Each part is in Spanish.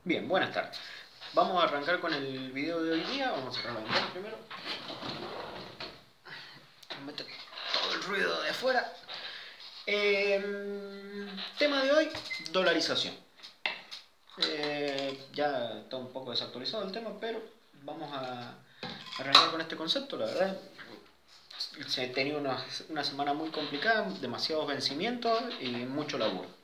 Bien, buenas tardes. Vamos a arrancar con el video de hoy día. Vamos a cerrar la ventana primero. Mete todo el ruido de afuera. Tema de hoy, dolarización. Ya está un poco desactualizado el tema, pero vamos a arrancar con este concepto. La verdad, se ha tenido una semana muy complicada, demasiados vencimientos y mucho laburo.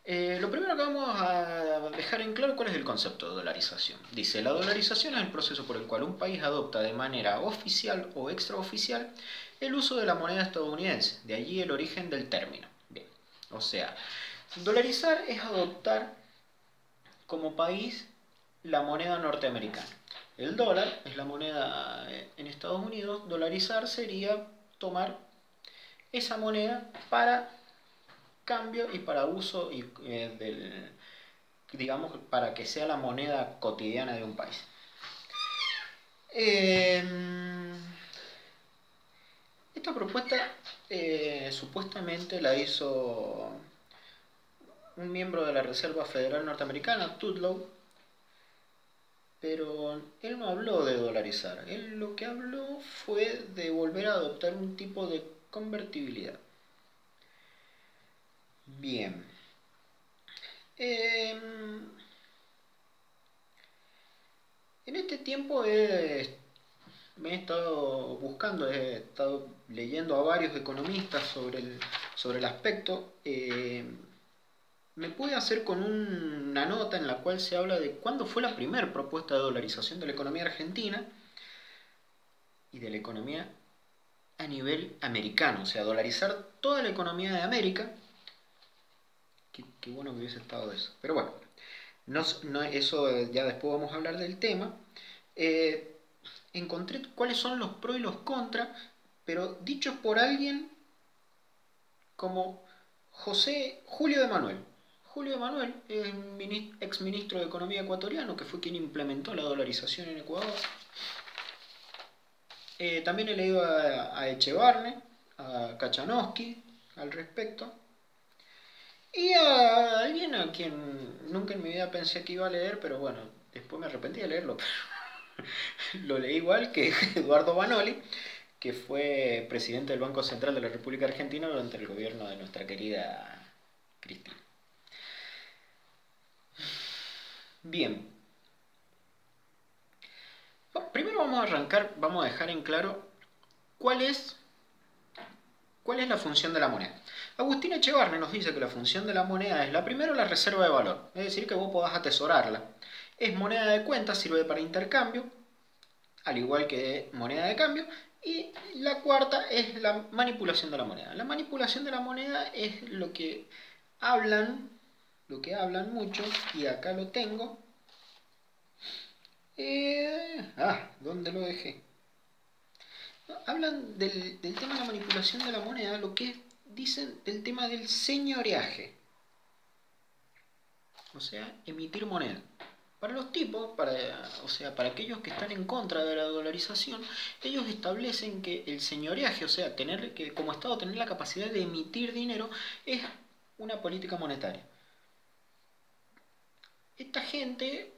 Lo primero que vamos a dejar en claro cuál es el concepto de dolarización. Dice, la dolarización es el proceso por el cual un país adopta de manera oficial o extraoficial el uso de la moneda estadounidense, de allí el origen del término. Bien, o sea, dolarizar es adoptar como país la moneda norteamericana. El dólar es la moneda en Estados Unidos, dolarizar sería tomar esa moneda para cambio y para uso digamos, para que sea la moneda cotidiana de un país. Esta propuesta supuestamente la hizo un miembro de la Reserva Federal Norteamericana, Tudlow, pero él no habló de dolarizar. Él lo que habló fue de volver a adoptar un tipo de convertibilidad. Bien. En este tiempo me he estado buscando, he estado leyendo a varios economistas sobre el aspecto. Me pude hacer con una nota en la cual se habla de cuándo fue la primera propuesta de dolarización de la economía argentina y de la economía a nivel americano, o sea, dolarizar toda la economía de América. Qué bueno que hubiese estado eso. Pero bueno, eso ya después vamos a hablar del tema. Encontré cuáles son los pros y los contras, pero dichos por alguien como Julio de Manuel. Julio de Manuel es un ex ministro de Economía ecuatoriano que fue quien implementó la dolarización en Ecuador. También he leído a Echevarne, a Kachanowski al respecto. Y a alguien a quien nunca en mi vida pensé que iba a leer, pero bueno, después me arrepentí de leerlo. Lo leí igual que Eduardo Banoli, que fue presidente del Banco Central de la República Argentina durante el gobierno de nuestra querida Cristina. Bien. Primero vamos a arrancar, vamos a dejar en claro cuál es la función de la moneda. Agustín Echevarne nos dice que la función de la moneda es la primera, la reserva de valor, es decir, que vos podás atesorarla. Es moneda de cuenta, sirve para intercambio, al igual que moneda de cambio. Y la cuarta es la manipulación de la moneda. La manipulación de la moneda es lo que hablan mucho, y acá lo tengo. ¿Dónde lo dejé? Hablan del tema de la manipulación de la moneda, lo que dicen del tema del señoreaje. O sea, emitir moneda. Para los tipos, para aquellos que están en contra de la dolarización, ellos establecen que el señoreaje, o sea, que como Estado tener la capacidad de emitir dinero, es una política monetaria. Esta gente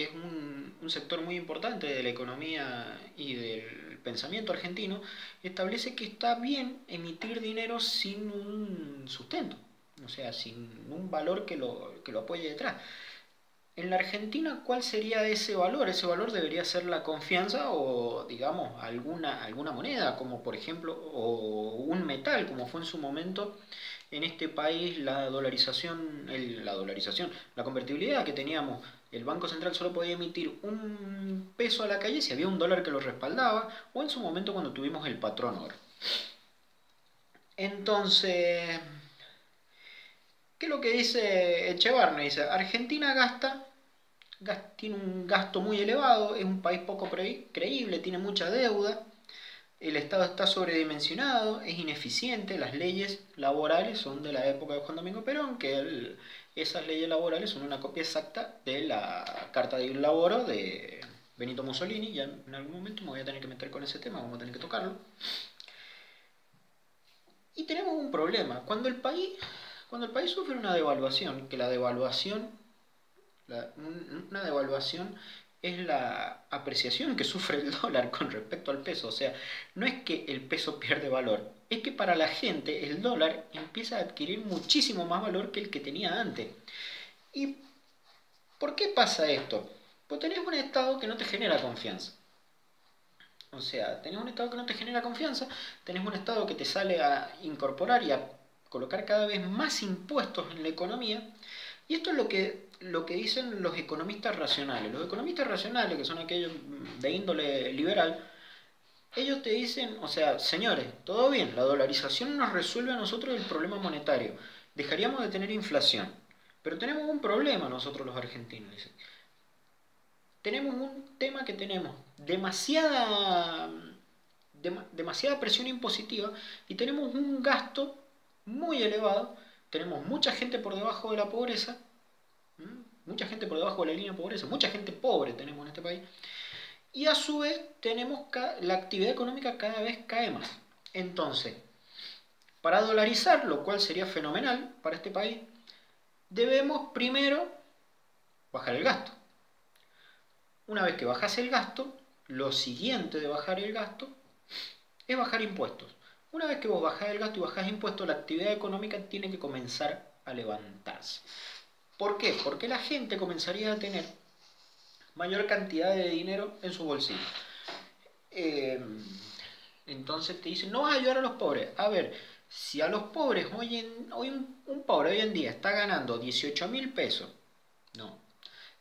es un sector muy importante de la economía y del pensamiento argentino. Establece que está bien emitir dinero sin un sustento, o sea, sin un valor que lo apoye detrás. En la Argentina, ¿cuál sería ese valor? Ese valor debería ser la confianza o, digamos, alguna moneda, como por ejemplo, o un metal, como fue en su momento en este país la convertibilidad que teníamos. El Banco Central solo podía emitir un peso a la calle si había un dólar que lo respaldaba, o en su momento cuando tuvimos el patrón oro. Entonces, ¿qué es lo que dice Echevarne? Dice, Argentina tiene un gasto muy elevado, es un país poco creíble, tiene mucha deuda, el Estado está sobredimensionado, es ineficiente, las leyes laborales son de la época de Juan Domingo Perón, que esas leyes laborales son una copia exacta de la Carta de Laboro de Benito Mussolini. Ya en algún momento me voy a tener que meter con ese tema, vamos a tener que tocarlo. Y tenemos un problema, cuando el país sufre una devaluación, que la devaluación Una devaluación es la apreciación que sufre el dólar con respecto al peso. O sea, no es que el peso pierde valor, es que para la gente el dólar empieza a adquirir muchísimo más valor que el que tenía antes. ¿Y por qué pasa esto? Pues tenés un Estado que no te genera confianza. O sea, tenés un Estado que no te genera confianza, tenés un Estado que te sale a incorporar y a colocar cada vez más impuestos en la economía. Y esto es lo que dicen los economistas racionales. Los economistas racionales, que son aquellos de índole liberal, ellos te dicen, o sea, señores, todo bien, la dolarización nos resuelve a nosotros el problema monetario. Dejaríamos de tener inflación. Pero tenemos un problema nosotros los argentinos, dicen. Tenemos un tema que tenemos demasiada presión impositiva y tenemos un gasto muy elevado, tenemos mucha gente por debajo de la pobreza, mucha gente por debajo de la línea de pobreza, mucha gente pobre tenemos en este país, y a su vez tenemos la actividad económica cada vez cae más. Entonces, para dolarizar, lo cual sería fenomenal para este país, debemos primero bajar el gasto. Una vez que bajas el gasto, lo siguiente de bajar el gasto es bajar impuestos. Una vez que vos bajás el gasto y bajás impuestos, la actividad económica tiene que comenzar a levantarse. ¿Por qué? Porque la gente comenzaría a tener mayor cantidad de dinero en su bolsillo. Entonces te dicen, no vas a ayudar a los pobres. A ver, si a los pobres un pobre hoy en día está ganando 18.000 pesos, no,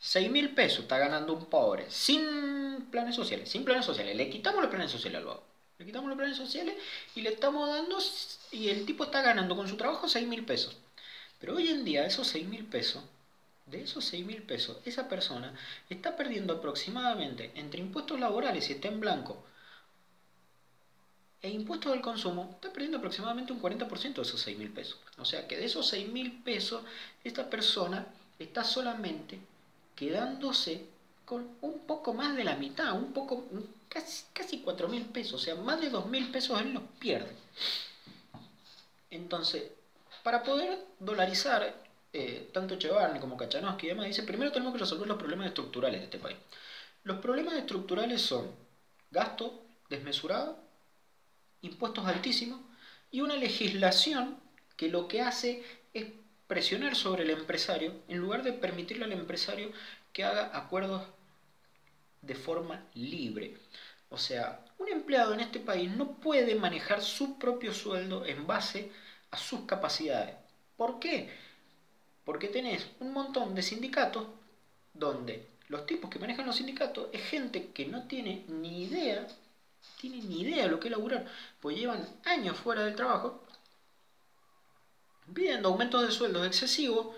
6.000 pesos está ganando un pobre sin planes sociales, le quitamos los planes sociales al vago. Le quitamos los planes sociales y le estamos dando, y el tipo está ganando con su trabajo 6.000 pesos. Pero hoy en día esos 6.000 pesos, de esos 6.000 pesos, esa persona está perdiendo aproximadamente entre impuestos laborales, si está en blanco, e impuestos al consumo, está perdiendo aproximadamente un 40% de esos 6.000 pesos. O sea que de esos 6.000 pesos, esta persona está solamente quedándose con un poco más de la mitad, casi 4.000 pesos, o sea, más de 2.000 pesos él los pierde. Entonces, para poder dolarizar, tanto Echevarne como Kachanowski y demás, dice, primero tenemos que resolver los problemas estructurales de este país. Los problemas estructurales son gasto desmesurado, impuestos altísimos y una legislación que lo que hace es presionar sobre el empresario en lugar de permitirle al empresario que haga acuerdos de forma libre. O sea, un empleado en este país no puede manejar su propio sueldo en base a sus capacidades. ¿Por qué? Porque tenés un montón de sindicatos donde los tipos que manejan los sindicatos es gente que no tiene ni idea de lo que es laburar, pues llevan años fuera del trabajo pidiendo aumentos de sueldos excesivos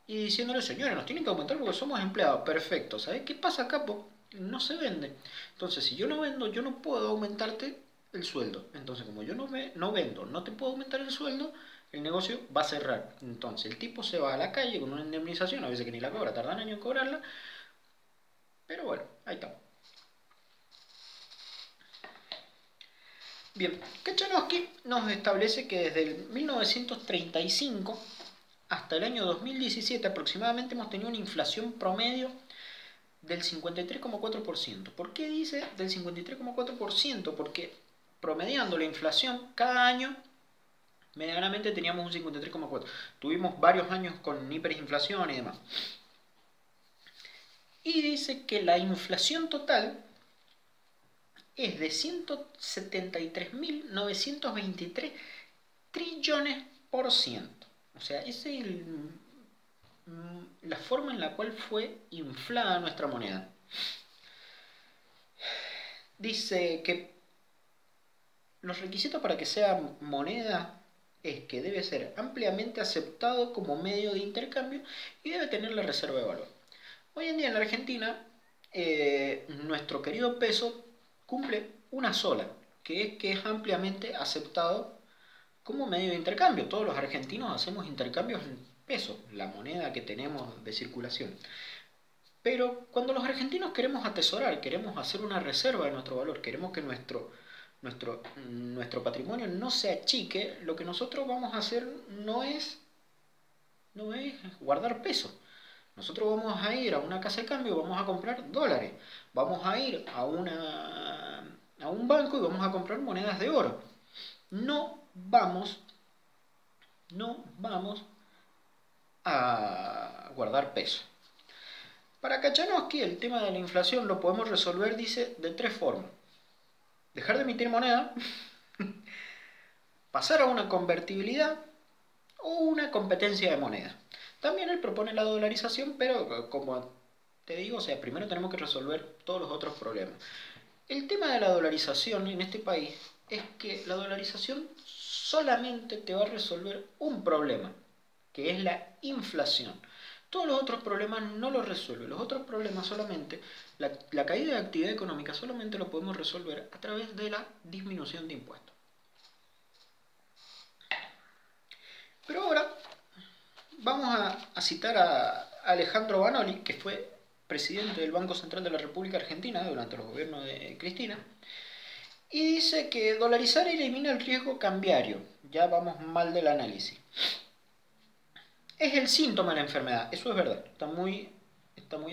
y diciéndole, señores, nos tienen que aumentar porque somos empleados. Perfecto, ¿sabes qué pasa, capo? No se vende. Entonces, si yo no vendo, yo no puedo aumentarte el sueldo. Entonces, como yo no vendo, no te puedo aumentar el sueldo, el negocio va a cerrar. Entonces, el tipo se va a la calle con una indemnización, a veces que ni la cobra, tardan años en cobrarla. Pero bueno, ahí está. Bien, Kachanowski nos establece que desde el 1935 hasta el año 2017 aproximadamente hemos tenido una inflación promedio del 53,4%. ¿Por qué dice del 53,4%? Porque promediando la inflación cada año, medianamente teníamos un 53,4%. Tuvimos varios años con hiperinflación y demás. Y dice que la inflación total es de 173.923 trillones por ciento. O sea, esa es la forma en la cual fue inflada nuestra moneda. Dice que los requisitos para que sea moneda es que debe ser ampliamente aceptado como medio de intercambio y debe tener la reserva de valor. Hoy en día en la Argentina, nuestro querido peso cumple una sola, que es ampliamente aceptado como medio de intercambio. Todos los argentinos hacemos intercambios en pesos, la moneda que tenemos de circulación. Pero cuando los argentinos queremos atesorar, queremos hacer una reserva de nuestro valor, queremos que nuestro patrimonio no se achique, lo que nosotros vamos a hacer no es guardar peso. Nosotros vamos a ir a una casa de cambio, vamos a comprar dólares. Vamos a ir a un banco y vamos a comprar monedas de oro. No vamos, no vamos a guardar peso. Para Kachanowski el tema de la inflación lo podemos resolver, dice, de tres formas. Dejar de emitir moneda, pasar a una convertibilidad o una competencia de moneda. También él propone la dolarización, pero como te digo, o sea, primero tenemos que resolver todos los otros problemas. El tema de la dolarización en este país es que la dolarización solamente te va a resolver un problema, que es la inflación. Todos los otros problemas no los resuelve. Los otros problemas solamente, la caída de actividad económica solamente lo podemos resolver a través de la disminución de impuestos. Pero ahora vamos a citar a Alejandro Banoli, que fue presidente del Banco Central de la República Argentina durante los gobiernos de Cristina, y dice que dolarizar elimina el riesgo cambiario. Ya vamos mal del análisis. Es el síntoma de la enfermedad, eso es verdad, está muy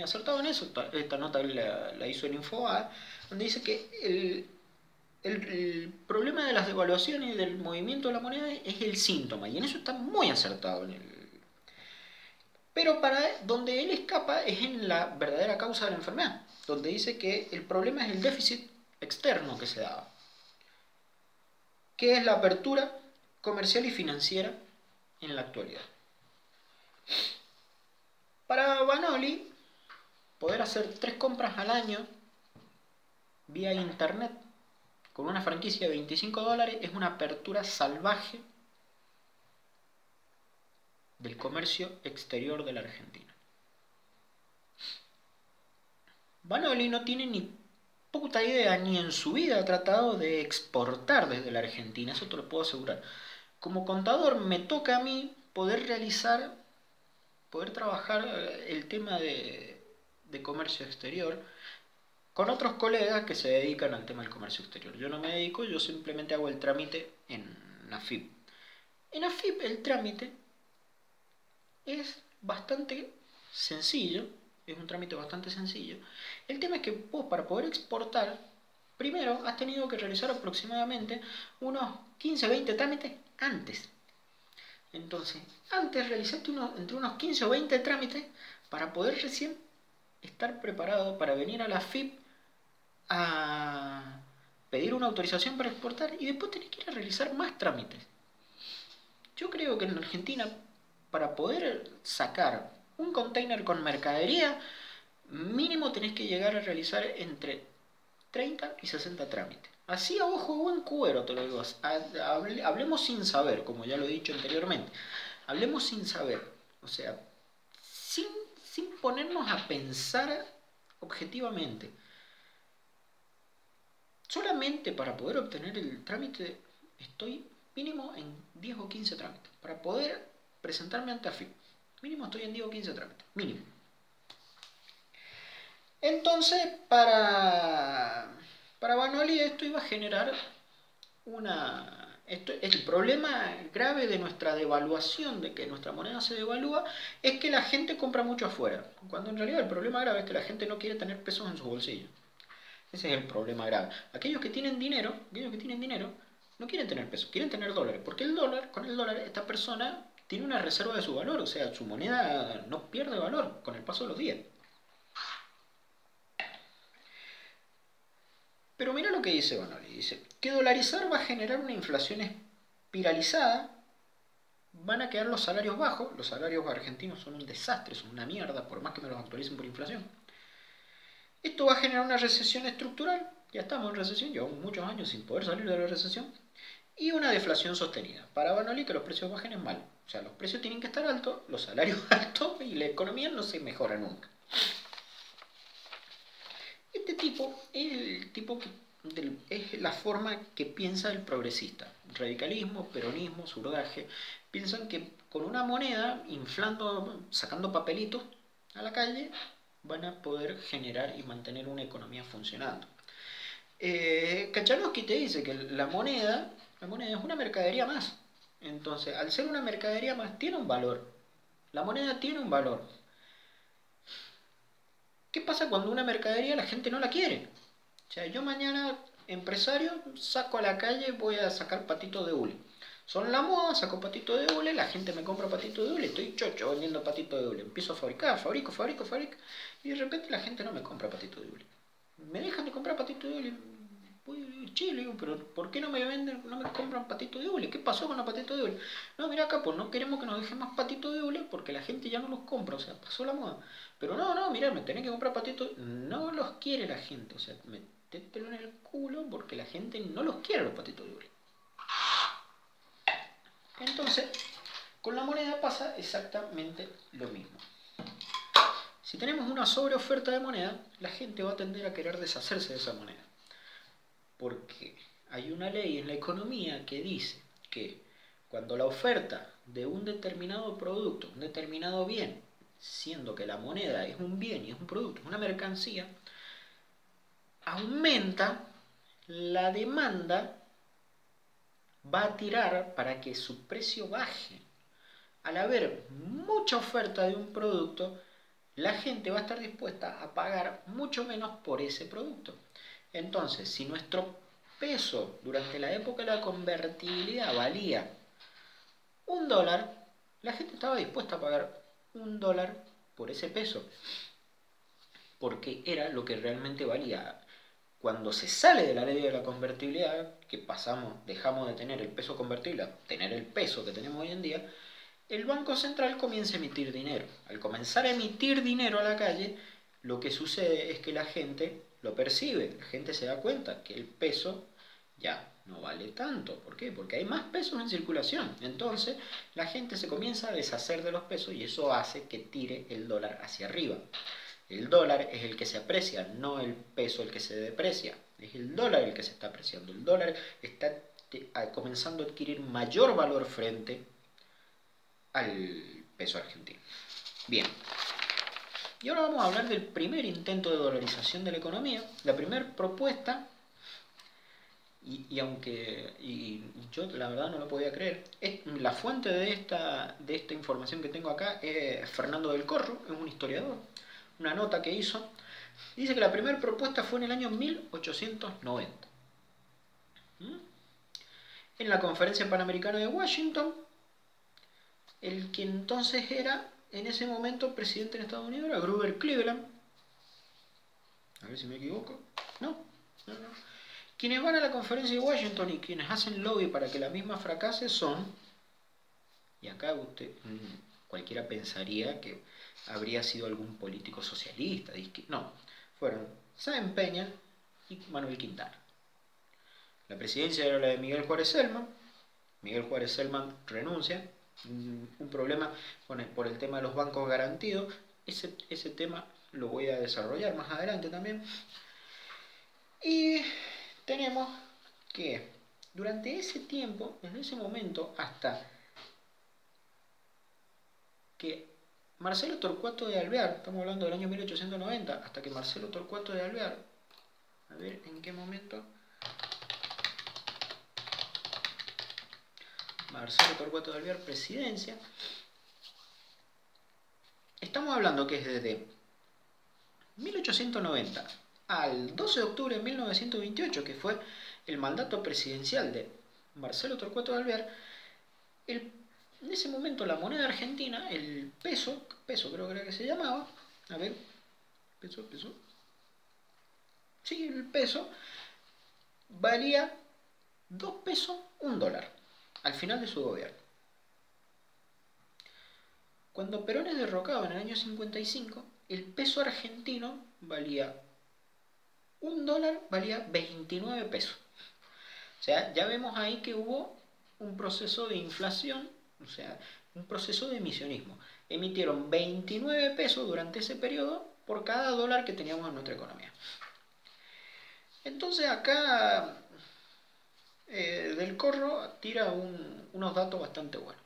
acertado en eso. Esta nota la hizo el Infobae, donde dice que el problema de las devaluaciones y del movimiento de la moneda es el síntoma, y en eso está muy acertado. Pero donde él escapa es en la verdadera causa de la enfermedad, donde dice que el problema es el déficit externo que se daba, que es la apertura comercial y financiera en la actualidad. Para Banoli, poder hacer 3 compras al año vía internet con una franquicia de $25 es una apertura salvaje del comercio exterior de la Argentina. Banoli no tiene ni puta idea, ni en su vida ha tratado de exportar desde la Argentina, eso te lo puedo asegurar. Como contador me toca a mí poder trabajar el tema de comercio exterior con otros colegas que se dedican al tema del comercio exterior. Yo no me dedico, yo simplemente hago el trámite en AFIP. En AFIP el trámite es bastante sencillo, es un trámite bastante sencillo. El tema es que vos, para poder exportar, primero has tenido que realizar aproximadamente unos 15-20 trámites antes. Entonces, antes realizaste entre unos 15 o 20 trámites para poder recién estar preparado para venir a la AFIP a pedir una autorización para exportar, y después tenés que ir a realizar más trámites. Yo creo que en Argentina, para poder sacar un container con mercadería, mínimo tenés que llegar a realizar entre 30 y 60 trámites. Así a ojo de buen cubero te lo digo. Hablemos sin saber, como ya lo he dicho anteriormente. Hablemos sin saber. O sea, sin ponernos a pensar objetivamente. Solamente para poder obtener el trámite estoy mínimo en 10 o 15 trámites. Para poder presentarme ante AFIP, mínimo estoy en 10 o 15 trámites. Mínimo. Entonces, para Banoli esto iba a generar el problema grave de nuestra devaluación, de que nuestra moneda se devalúa, es que la gente compra mucho afuera, cuando en realidad el problema grave es que la gente no quiere tener pesos en su bolsillo. Ese es el problema grave. Aquellos que tienen dinero no quieren tener pesos, quieren tener dólares, porque con el dólar esta persona tiene una reserva de su valor, o sea, su moneda no pierde valor con el paso de los días. Pero mira lo que dice Banoli. Dice que dolarizar va a generar una inflación espiralizada, van a quedar los salarios bajos, los salarios argentinos son un desastre, son una mierda, por más que me los actualicen por inflación. Esto va a generar una recesión estructural, ya estamos en recesión, llevamos muchos años sin poder salir de la recesión, y una deflación sostenida. Para Banoli que los precios bajen es malo, o sea, los precios tienen que estar altos, los salarios altos y la economía no se mejora nunca. Este tipo es es la forma que piensa el progresista. Radicalismo, peronismo, surdaje, piensan que con una moneda, inflando, sacando papelitos a la calle, van a poder generar y mantener una economía funcionando. Kachanowski te dice que la moneda es una mercadería más. Entonces, al ser una mercadería más, tiene un valor. La moneda tiene un valor. ¿Qué pasa cuando una mercadería la gente no la quiere? O sea, yo mañana, empresario, saco a la calle, voy a sacar patitos de hule. Son la moda, saco patitos de hule, la gente me compra patitos de hule, estoy chocho vendiendo patitos de hule. Empiezo a fabricar, fabrico, y de repente la gente no me compra patitos de hule. Me dejan de comprar patitos de hule. Voy Chile, digo, pero ¿por qué no me venden, no me compran patitos de hule? ¿Qué pasó con los patitos de hule? No, mira acá, pues no queremos que nos dejen más patitos de hule porque la gente ya no los compra, o sea, pasó la moda. Pero no, mira, me tenés que comprar patitos, no los quiere la gente, o sea, metételo en el culo porque la gente no los quiere los patitos de hule. Entonces, con la moneda pasa exactamente lo mismo. Si tenemos una sobreoferta de moneda, la gente va a tender a querer deshacerse de esa moneda. Porque hay una ley en la economía que dice que cuando la oferta de un determinado producto, un determinado bien, siendo que la moneda es un bien y es un producto, es una mercancía, aumenta, la demanda va a tirar para que su precio baje. Al haber mucha oferta de un producto, la gente va a estar dispuesta a pagar mucho menos por ese producto. Entonces, si nuestro peso durante la época de la convertibilidad valía $1, la gente estaba dispuesta a pagar $1 por ese peso, porque era lo que realmente valía. Cuando se sale de la ley de la convertibilidad, que dejamos de tener el peso convertible a tener el peso que tenemos hoy en día, el Banco Central comienza a emitir dinero. Al comenzar a emitir dinero a la calle, lo que sucede es que la gente lo percibe, la gente se da cuenta que el peso ya no vale tanto. ¿Por qué? Porque hay más pesos en circulación. Entonces, la gente se comienza a deshacer de los pesos y eso hace que tire el dólar hacia arriba. El dólar es el que se aprecia, no el peso el que se deprecia. Es el dólar el que se está apreciando. El dólar está comenzando a adquirir mayor valor frente al peso argentino. Bien. Y ahora vamos a hablar del primer intento de dolarización de la economía. La primera propuesta, y yo la verdad no lo podía creer, la fuente de esta información que tengo acá es Fernando del Corro, es un historiador, una nota que hizo. Dice que la primera propuesta fue en el año 1890. En la Conferencia Panamericana de Washington, el que entonces era, en ese momento, presidente en Estados Unidos era Grover Cleveland. A ver si me equivoco. No. Quienes van a la conferencia de Washington y quienes hacen lobby para que la misma fracase son, y acá cualquiera pensaría que habría sido algún político socialista. No, fueron Sáenz Peña y Manuel Quintana. La presidencia era la de Miguel Juárez Celman. Miguel Juárez Celman renuncia. Un problema por el tema de los bancos garantidos. Ese tema lo voy a desarrollar más adelante también. Y tenemos que durante ese tiempo, desde ese momento hasta que Marcelo Torcuato de Alvear, estamos hablando del año 1890, hasta que Marcelo Torcuato de Alvear, a ver en qué momento, Marcelo Torcuato de Alvear, presidencia, estamos hablando que es desde 1890 al 12 de octubre de 1928, que fue el mandato presidencial de Marcelo Torcuato de Alvear, en ese momento la moneda argentina, el peso creo que era que se llamaba, a ver, peso, sí, el peso valía 2 pesos, $1, al final de su gobierno. Cuando Perón es derrocado en el año 55, el peso argentino valía $1, valía 29 pesos. O sea, ya vemos ahí que hubo un proceso de inflación, o sea, un proceso de emisionismo. Emitieron 29 pesos durante ese periodo por cada dólar que teníamos en nuestra economía. Entonces acá Del Corro tira unos datos bastante buenos.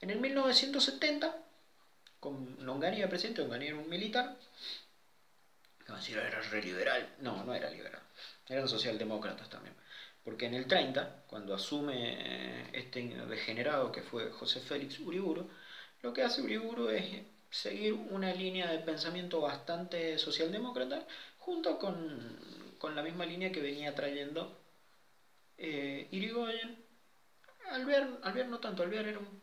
En el 1970, con Onganía presidente, Onganía era un militar, que decir, era re liberal. No era liberal, eran socialdemócratas también. Porque en el 30, cuando asume este degenerado que fue José Félix Uriburu, lo que hace Uriburu es seguir una línea de pensamiento bastante socialdemócrata, junto con la misma línea que venía trayendo Irigoyen. Alvear no tanto, Alvear era un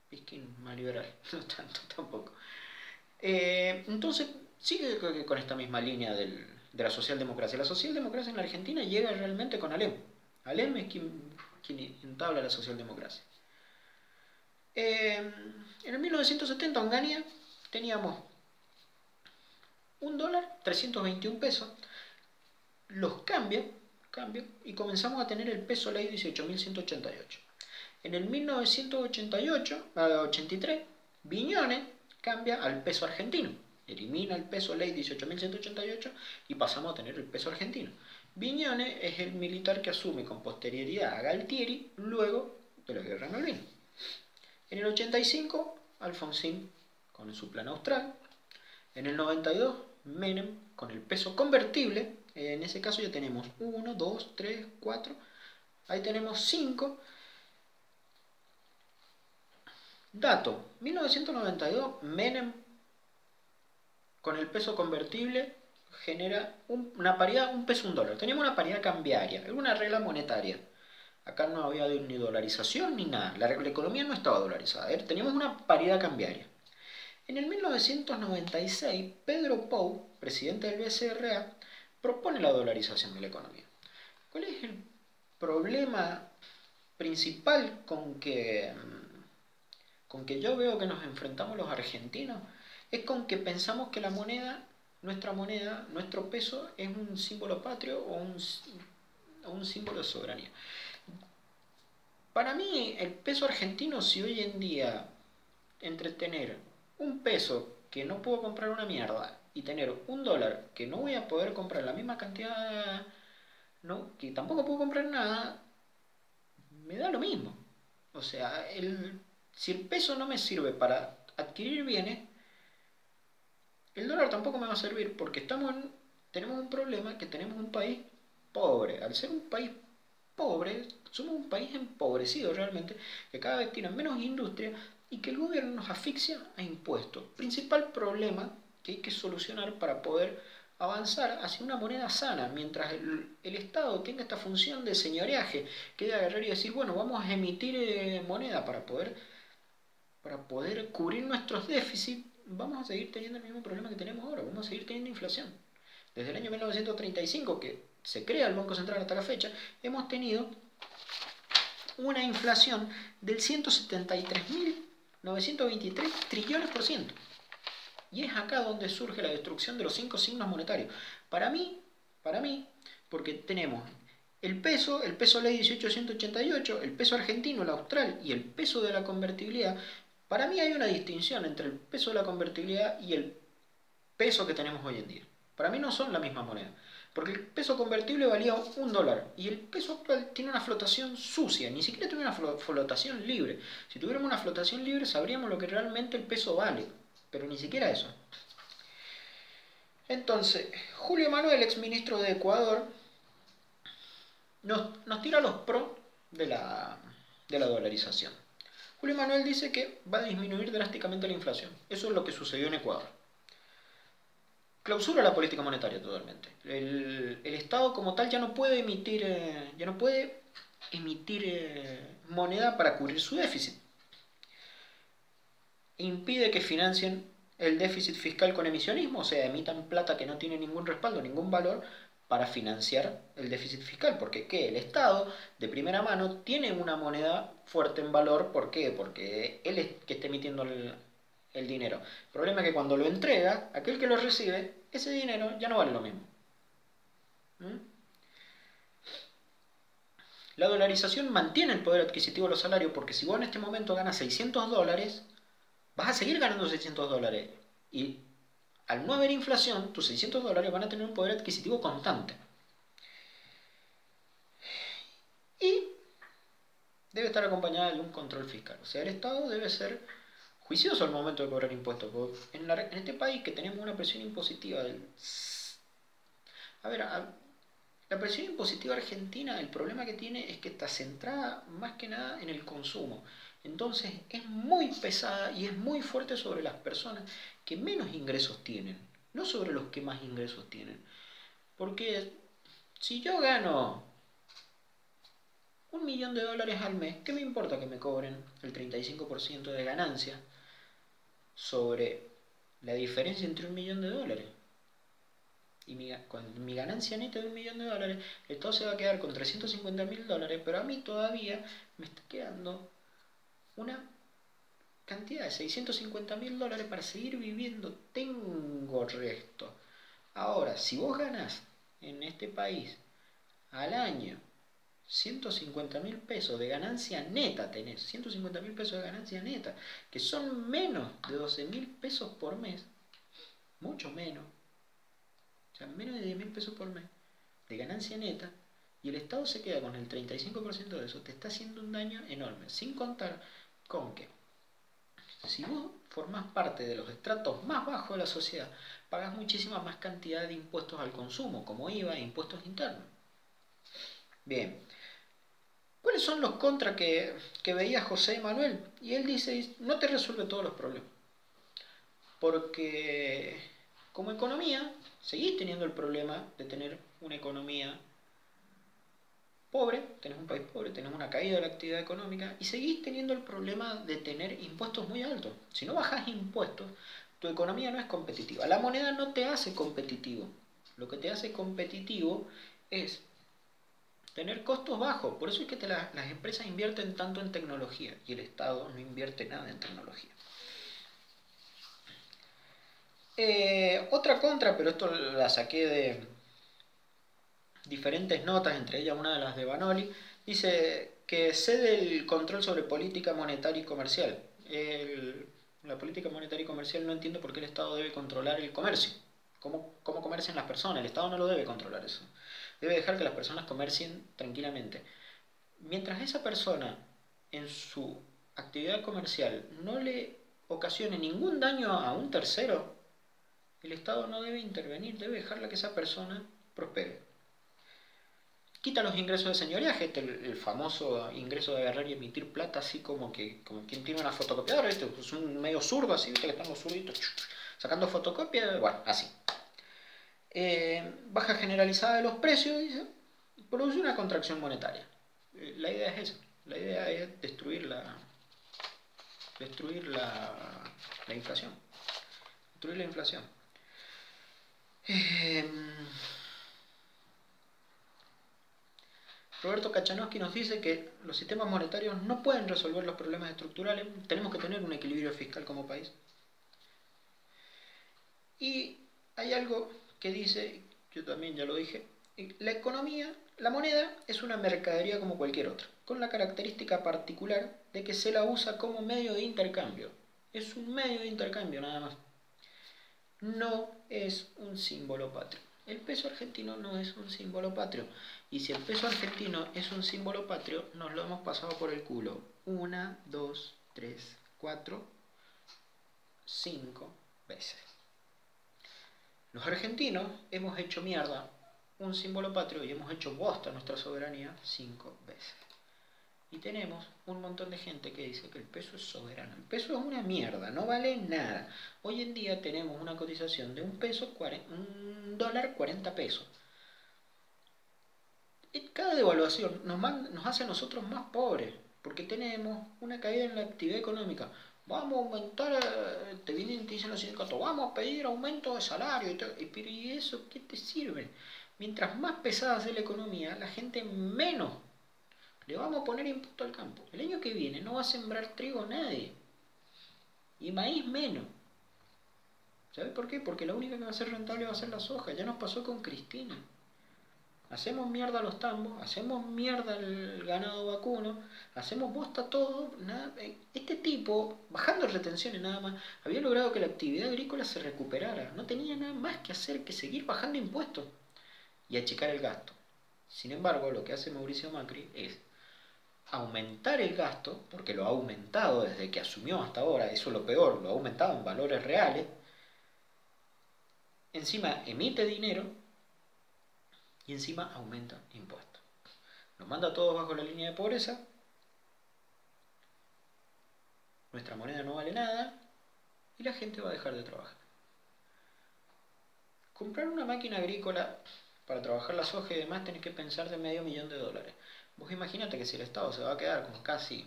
pisquín más liberal, no tanto tampoco. Entonces sigue con esta misma línea de la socialdemocracia. La socialdemocracia en la Argentina llega realmente con Alem. Alem es quien entabla la socialdemocracia. En el 1970 en Onganía teníamos $1, 321 pesos. Los cambia y comenzamos a tener el peso ley 18.188. En el 1983, Viñones cambia al peso argentino. Elimina el peso ley 18.188 y pasamos a tener el peso argentino. Viñones es el militar que asume con posterioridad a Galtieri luego de la guerra de Malvinas. En el 85, Alfonsín con su plan austral. En el 92, Menem con el peso convertible. En ese caso ya tenemos 1, 2, 3, 4. Ahí tenemos 5. Dato, 1992, Menem con el peso convertible genera una paridad, un peso, un dólar. Teníamos una paridad cambiaria, era una regla monetaria. Acá no había ni dolarización ni nada. La economía no estaba dolarizada. Teníamos una paridad cambiaria. En el 1996, Pedro Pou, presidente del BCRA, propone la dolarización de la economía. ¿Cuál es el problema principal con que yo veo que nos enfrentamos los argentinos? Es con que pensamos que la moneda, nuestro peso, es un símbolo patrio o un símbolo de soberanía. Para mí, el peso argentino, si hoy en día, entre tener un peso que no puedo comprar una mierda y tener $1 que no voy a poder comprar la misma cantidad, no, que tampoco puedo comprar nada, me da lo mismo. O sea, si el peso no me sirve para adquirir bienes, el dólar tampoco me va a servir, porque tenemos un problema, que tenemos un país pobre. Al ser un país pobre, somos un país empobrecido realmente, que cada vez tiene menos industria y que el gobierno nos asfixia a impuestos. Principal problema que hay que solucionar para poder avanzar hacia una moneda sana, mientras el Estado tenga esta función de señoreaje, que de agarrar y decir, bueno, vamos a emitir moneda para poder cubrir nuestros déficits. Vamos a seguir teniendo el mismo problema que tenemos ahora, vamos a seguir teniendo inflación. Desde el año 1935, que se crea el Banco Central hasta la fecha, hemos tenido una inflación del 173.923 trillones por ciento. Y es acá donde surge la destrucción de los 5 signos monetarios. Para mí, porque tenemos el peso ley 18.188, el peso argentino, el austral y el peso de la convertibilidad. Para mí hay una distinción entre el peso de la convertibilidad y el peso que tenemos hoy en día. Para mí no son la misma moneda. Porque el peso convertible valía $1 y el peso actual tiene una flotación sucia, ni siquiera tiene una flotación libre. Si tuviéramos una flotación libre sabríamos lo que realmente el peso vale, pero ni siquiera eso. Entonces, Julio Manuel, ex ministro de Ecuador, nos tira los pros de la dolarización. Julio Manuel dice que va a disminuir drásticamente la inflación. Eso es lo que sucedió en Ecuador. Clausura la política monetaria totalmente. El Estado como tal ya no puede emitir moneda para cubrir su déficit. Impide que financien el déficit fiscal con emisionismo, o sea, emitan plata que no tiene ningún respaldo, ningún valor para financiar el déficit fiscal. Porque ¿qué? El Estado, de primera mano, tiene una moneda fuerte en valor. ¿Por qué? Porque él es que está emitiendo el dinero. El problema es que cuando lo entrega, aquel que lo recibe, ese dinero ya no vale lo mismo. La dolarización mantiene el poder adquisitivo de los salarios, porque si vos en este momento ganas $600, vas a seguir ganando $600. Y al no haber inflación, tus $600 van a tener un poder adquisitivo constante. Y debe estar acompañada de un control fiscal. O sea, el Estado debe ser juicioso al momento de cobrar impuestos. En este país que tenemos una presión impositiva la presión impositiva argentina, el problema que tiene es que está centrada más que nada en el consumo. Entonces es muy pesada y es muy fuerte sobre las personas que menos ingresos tienen, no sobre los que más ingresos tienen. Porque si yo gano $1.000.000 al mes, ¿qué me importa que me cobren el 35% de ganancia sobre la diferencia entre $1.000.000? Y con mi ganancia neta de $1.000.000, el Estado se va a quedar con $350.000, pero a mí todavía me está quedando una cantidad de $650.000 para seguir viviendo. Tengo resto. Ahora, si vos ganás en este país al año 150.000 pesos de ganancia neta, tenés 150.000 pesos de ganancia neta, que son menos de 12.000 pesos por mes, mucho menos, o sea, menos de 10.000 pesos por mes de ganancia neta, y el Estado se queda con el 35% de eso, te está haciendo un daño enorme, sin contar con que si vos formás parte de los estratos más bajos de la sociedad, pagás muchísima más cantidad de impuestos al consumo, como IVA e impuestos internos. Bien, ¿cuáles son los contras que veía José Manuel? Y él dice, no te resuelve todos los problemas. Porque como economía, seguís teniendo el problema de tener una economía pobre, tenés un país pobre, tenés una caída de la actividad económica y seguís teniendo el problema de tener impuestos muy altos. Si no bajás impuestos, tu economía no es competitiva. La moneda no te hace competitivo. Lo que te hace competitivo es tener costos bajos. Por eso es que las empresas invierten tanto en tecnología y el Estado no invierte nada en tecnología. Otra contra, pero esto la saqué de diferentes notas, entre ellas una de las de Banoli, dice que cede el control sobre política monetaria y comercial. La política monetaria y comercial no entiendo por qué el Estado debe controlar el comercio. ¿Cómo comercian las personas? El Estado no lo debe controlar eso. Debe dejar que las personas comercien tranquilamente. Mientras esa persona en su actividad comercial no le ocasione ningún daño a un tercero, el Estado no debe intervenir, debe dejarla que esa persona prospere. Quita los ingresos de señoriaje, el famoso ingreso de agarrar y emitir plata, así como quien tiene una fotocopiadora, ¿viste? Es un medio zurdo, así, ¿viste? Que están los zurditos sacando fotocopias, bueno, así. Baja generalizada de los precios, dice, produce una contracción monetaria. La idea es esa, la idea es destruir la inflación. Destruir la inflación. Roberto Kachanowski nos dice que los sistemas monetarios no pueden resolver los problemas estructurales, tenemos que tener un equilibrio fiscal como país. Y hay algo que dice, yo también ya lo dije, la economía, la moneda es una mercadería como cualquier otra, con la característica particular de que se la usa como medio de intercambio. Es un medio de intercambio nada más. No es un símbolo patrio. El peso argentino no es un símbolo patrio. Y si el peso argentino es un símbolo patrio, nos lo hemos pasado por el culo 1, 2, 3, 4, 5 veces. Los argentinos hemos hecho mierda un símbolo patrio y hemos hecho bosta nuestra soberanía 5 veces. Y tenemos un montón de gente que dice que el peso es soberano. El peso es una mierda, no vale nada. Hoy en día tenemos una cotización de un dólar 40 pesos. Cada devaluación nos hace a nosotros más pobres, porque tenemos una caída en la actividad económica. Vamos a aumentar, te vienen y te dicen los sindicatos, vamos a pedir aumento de salario. Pero ¿y eso qué te sirve? Mientras más pesada sea la economía, la gente menos le vamos a poner impuesto al campo. El año que viene no va a sembrar trigo nadie. Y maíz menos. ¿Sabes por qué? Porque la única que va a ser rentable va a ser la soja. Ya nos pasó con Cristina. Hacemos mierda a los tambos, hacemos mierda al ganado vacuno, hacemos bosta todo. Nada. Este tipo, bajando retenciones nada más, había logrado que la actividad agrícola se recuperara. No tenía nada más que hacer que seguir bajando impuestos y achicar el gasto. Sin embargo, lo que hace Mauricio Macri es aumentar el gasto, porque lo ha aumentado desde que asumió hasta ahora, eso es lo peor, lo ha aumentado en valores reales, encima emite dinero y encima aumenta impuestos. Nos manda a todos bajo la línea de pobreza nuestra moneda no vale nada y la gente va a dejar de trabajar. Comprar una máquina agrícola para trabajar la soja y demás tenés que pensar de $500.000. Vos imagínate que si el Estado se va a quedar con casi,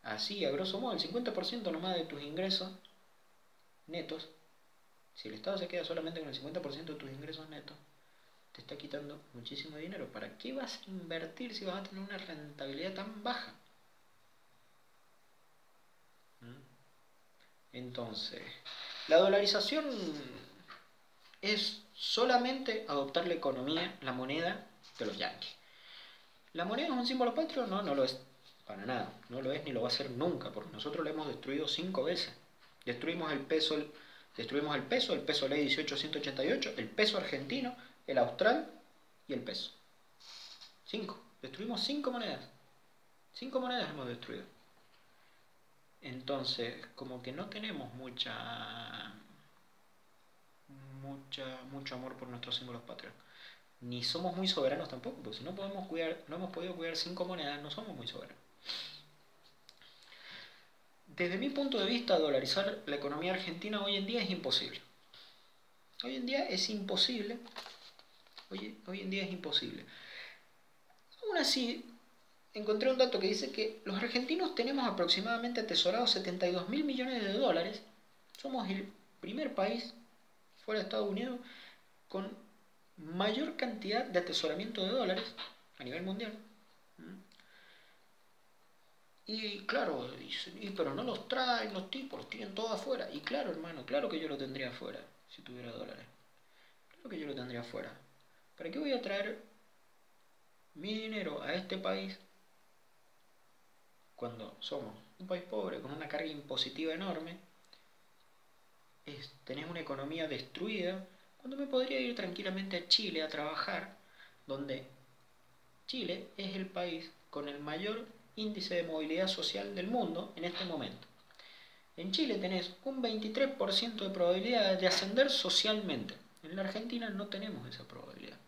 así a grosso modo, el 50% nomás de tus ingresos netos, si el Estado se queda solamente con el 50% de tus ingresos netos, te está quitando muchísimo dinero. ¿Para qué vas a invertir si vas a tener una rentabilidad tan baja? Entonces, la dolarización es solamente adoptar la economía, la moneda de los yanquis. ¿La moneda es un símbolo patrio? No, no lo es para nada. No lo es ni lo va a ser nunca, porque nosotros lo hemos destruido 5 veces. Destruimos el peso, el peso ley 1888, el peso argentino, el austral y el peso. 5. Destruimos 5 monedas. 5 monedas hemos destruido. Entonces, como que no tenemos mucho amor por nuestros símbolos patrios. Ni somos muy soberanos tampoco, porque si no hemos podido cuidar 5 monedas, no somos muy soberanos. Desde mi punto de vista, dolarizar la economía argentina hoy en día es imposible. Hoy en día es imposible. Hoy en día es imposible. Aún así, encontré un dato que dice que los argentinos tenemos aproximadamente atesorados 72.000 millones de dólares. Somos el primer país fuera de Estados Unidos con mayor cantidad de atesoramiento de dólares a nivel mundial. Y claro, pero no los traen los tipos, los tienen todos afuera. Y claro, hermano, claro que yo lo tendría afuera si tuviera dólares. Claro que yo lo tendría afuera. ¿Para qué voy a traer mi dinero a este país cuando somos un país pobre, con una carga impositiva enorme? Tenés una economía destruida, cuando me podría ir tranquilamente a Chile a trabajar, donde Chile es el país con el mayor índice de movilidad social del mundo en este momento. En Chile tenés un 23% de probabilidad de ascender socialmente. En la Argentina no tenemos esa probabilidad.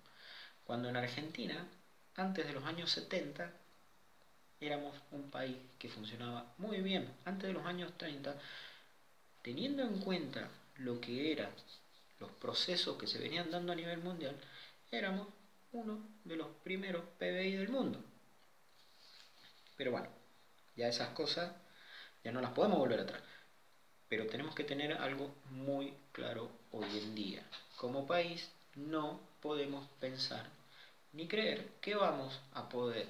Cuando en Argentina, antes de los años 70, éramos un país que funcionaba muy bien. Antes de los años 30, teniendo en cuenta lo que eran los procesos que se venían dando a nivel mundial, éramos uno de los primeros PBI del mundo. Pero bueno, ya esas cosas ya no las podemos volver atrás. Pero tenemos que tener algo muy claro hoy en día. Como país no podemos pensar ni creer que vamos a poder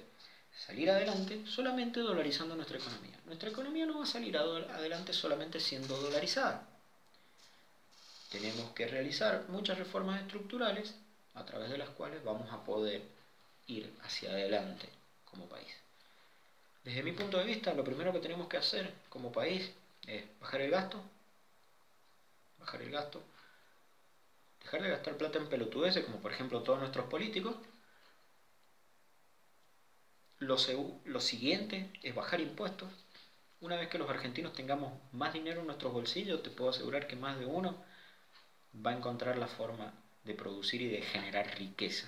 salir adelante solamente dolarizando nuestra economía. Nuestra economía no va a salir adelante solamente siendo dolarizada. Tenemos que realizar muchas reformas estructurales a través de las cuales vamos a poder ir hacia adelante como país. Desde mi punto de vista, lo primero que tenemos que hacer como país es bajar el gasto, dejar de gastar plata en pelotudeces, como por ejemplo todos nuestros políticos. Lo siguiente es bajar impuestos. Una vez que los argentinos tengamos más dinero en nuestros bolsillos, te puedo asegurar que más de uno va a encontrar la forma de producir y de generar riqueza.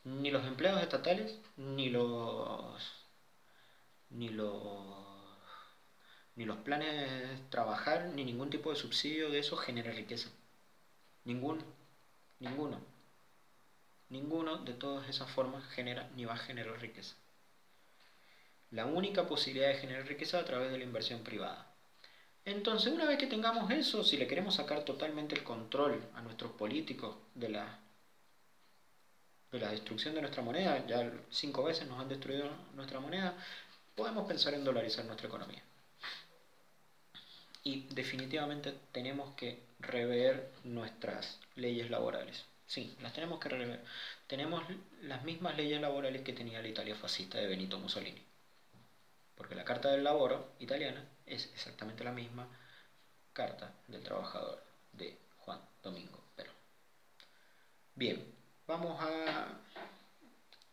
Ni los empleados estatales, ni los planes trabajar, ni ningún tipo de subsidio de eso genera riqueza. Ninguno de todas esas formas genera ni va a generar riqueza. La única posibilidad de generar riqueza es a través de la inversión privada. Entonces, una vez que tengamos eso, si le queremos sacar totalmente el control a nuestros políticos de la destrucción de nuestra moneda, ya 5 veces nos han destruido nuestra moneda, podemos pensar en dolarizar nuestra economía. Y definitivamente tenemos que rever nuestras leyes laborales. Sí, las tenemos que rever. Tenemos las mismas leyes laborales que tenía la Italia fascista de Benito Mussolini. Porque la Carta del Lavoro italiana es exactamente la misma Carta del Trabajador de Juan Domingo Perón. Bien,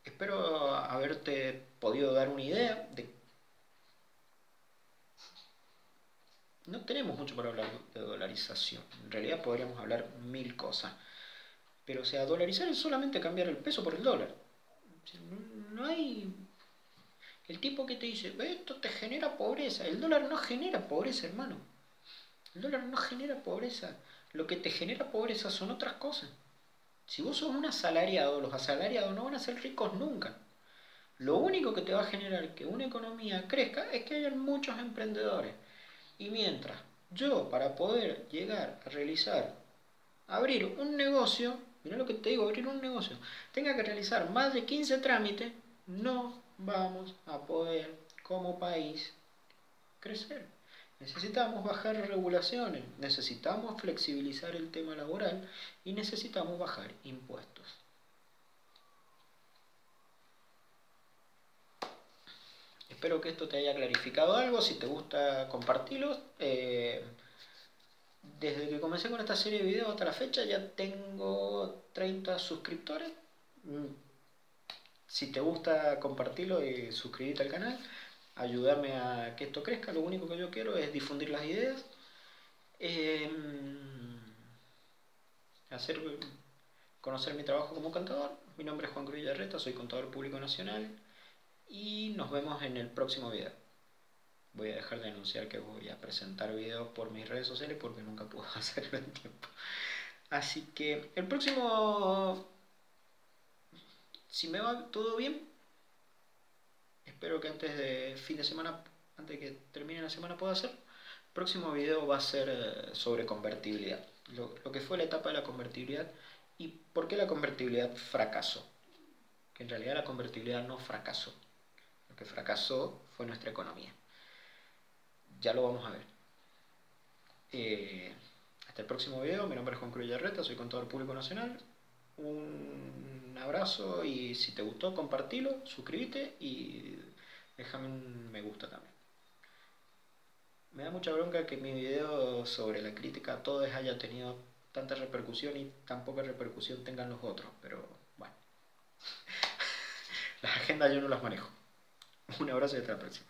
espero haberte podido dar una idea de... No tenemos mucho para hablar de dolarización. En realidad podríamos hablar 1000 cosas. Pero, o sea, dolarizar es solamente cambiar el peso por el dólar. No hay... El tipo que te dice, esto te genera pobreza. El dólar no genera pobreza, hermano. El dólar no genera pobreza. Lo que te genera pobreza son otras cosas. Si vos sos un asalariado, los asalariados no van a ser ricos nunca. Lo único que te va a generar que una economía crezca es que haya muchos emprendedores. Y mientras yo, para poder llegar a realizar, abrir un negocio, mira lo que te digo, abrir un negocio, tenga que realizar más de 15 trámites, no vamos a poder como país crecer. Necesitamos bajar regulaciones, necesitamos flexibilizar el tema laboral y necesitamos bajar impuestos. Espero que esto te haya clarificado algo. Si te gusta, compartirlo. Desde que comencé con esta serie de videos hasta la fecha ya tengo 30 suscriptores. Si te gusta, compartirlo y suscribirte al canal. Ayudarme a que esto crezca. Lo único que yo quiero es difundir las ideas. Hacer conocer mi trabajo como contador. Mi nombre es Juan Cruz Villarreta, soy contador público nacional. Y nos vemos en el próximo video. Voy a dejar de anunciar que voy a presentar videos por mis redes sociales porque nunca puedo hacerlo en tiempo. Así que el próximo, si me va todo bien, espero que antes de fin de semana, antes de que termine la semana pueda hacer. El próximo video va a ser sobre convertibilidad. Lo que fue la etapa de la convertibilidad y por qué la convertibilidad fracasó. Que en realidad la convertibilidad no fracasó. Lo que fracasó fue nuestra economía. Ya lo vamos a ver. Hasta el próximo video. Mi nombre es Juan Cruz Villarreta, soy contador público nacional. Un abrazo y si te gustó, compartilo, suscríbete y déjame un me gusta también. Me da mucha bronca que mi video sobre la crítica a todos haya tenido tanta repercusión y tan poca repercusión tengan los otros, pero bueno. Las agendas yo no las manejo. Un abrazo y hasta la próxima.